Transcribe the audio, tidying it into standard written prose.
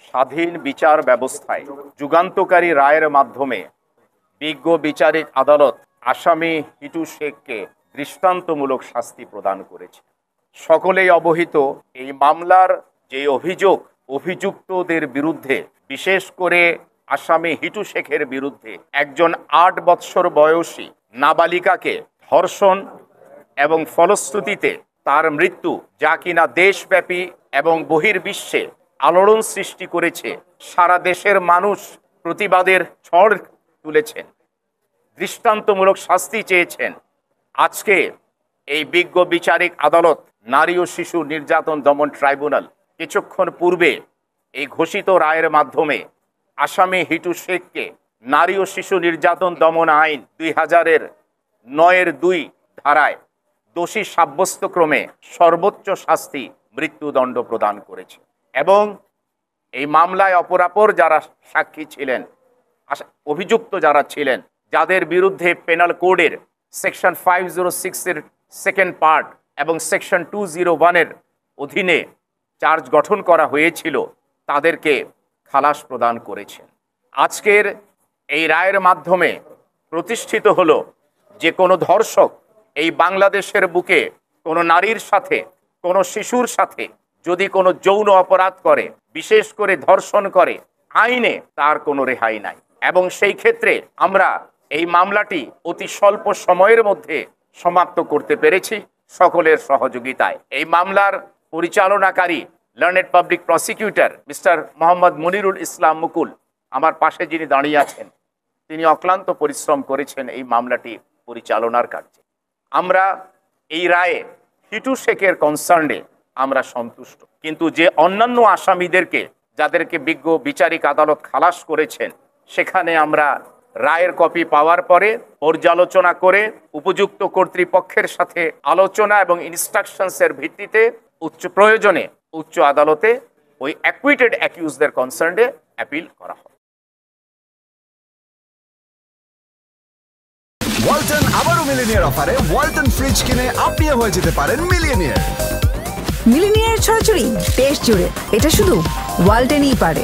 স্বাধীন বিচার ব্যবস্থায় যুগান্তকারী রায়ের মাধ্যমে বিজ্ঞ বিচারিক আদালত আসামি হিটু শেখকে দৃষ্টান্তমূলক শাস্তি প্রদান করেছে। সকলেই অবহিত, এই মামলার যে অভিযুক্তদের বিরুদ্ধে, বিশেষ করে আসামি হিটু শেখের বিরুদ্ধে একজন ৮ বৎসর বয়সী নাবালিকাকে ধর্ষণ এবং ফলশ্রুতিতে তার মৃত্যু, যা কিনা দেশব্যাপী এবং বহির্বিশ্বে আলোড়ন সৃষ্টি করেছে, সারা দেশের মানুষ প্রতিবাদের ঝড় তুলেছেন, দৃষ্টান্তমূলক শাস্তি চেয়েছেন। আজকে এই বিজ্ঞ বিচারিক আদালত নারী ও শিশু নির্যাতন দমন ট্রাইব্যুনাল কিছুক্ষণ পূর্বে এই ঘোষিত রায়ের মাধ্যমে আসামি হিটু শেখকে নারী ও শিশু নির্যাতন দমন আইন 2009-2 ধারায় দোষী সাব্যস্তক্রমে সর্বোচ্চ শাস্তি মৃত্যুদণ্ড প্রদান করেছে। এবং এই মামলায় অপরাপর যারা সাক্ষী ছিলেন, অভিযুক্ত যারা ছিলেন, যাদের বিরুদ্ধে পেনাল কোডের সেকশন 506-এর সেকেন্ড পার্ট এবং সেকশন 201-এর অধীনে চার্জ গঠন করা হয়েছিল, তাদেরকে খালাস প্রদান করেছেন। আজকের এই রায়ের মাধ্যমে প্রতিষ্ঠিত হলো যে কোনো ধর্ষক এই বাংলাদেশের বুকে কোনো নারীর সাথে, কোনো শিশুর সাথে যদি কোনো যৌন অপরাধ করে, বিশেষ করে ধর্ষণ করে, আইনে তার কোনো রেহাই নাই। এবং সেই ক্ষেত্রে আমরা এই মামলাটি অতি স্বল্প সময়ের মধ্যে সমাপ্ত করতে পেরেছি সকলের সহযোগিতায়। এই মামলার পরিচালনাকারী learned public prosecutor mister Mohammad Monirul Islam Mukul, আমার পাশে যিনি দাঁড়িয়ে আছেন, তিনি অক্লান্ত পরিশ্রম করেছেন এই মামলাটি পরিচালনার কার্যে। আমরা এই রায়ে হিটু শেখের কনসার্নে আমরা সন্তুষ্ট, কিন্তু যে অন্যান্য আসামিদেরকে, যাদেরকে বিজ্ঞ বিচারিক আদালত খালাস করেছেন, সেখানে আমরা রায়ের কপি পাওয়ার পরে পর্যালোচনা করে উপযুক্ত কর্তৃপক্ষের সাথে আলোচনা এবং ইনস্ট্রাকশনসের ভিত্তিতে প্রয়োজনে উচ্চ আদালতে ওই অ্যাকুইটেড অ্যাকিউজদের কনসার্নে অ্যাপিল করা হয়। ওয়ালটন আবারও মিলিনিয়ার অফারে ওয়ালটন ফ্রিজ কিনে আপনিও হয়ে যেতে পারেন মিলিয়নিয়ার। মিলিনিয়ার ছড়াছড়ি দেশ জুড়ে, এটা শুধু ওয়ালটনই পারে।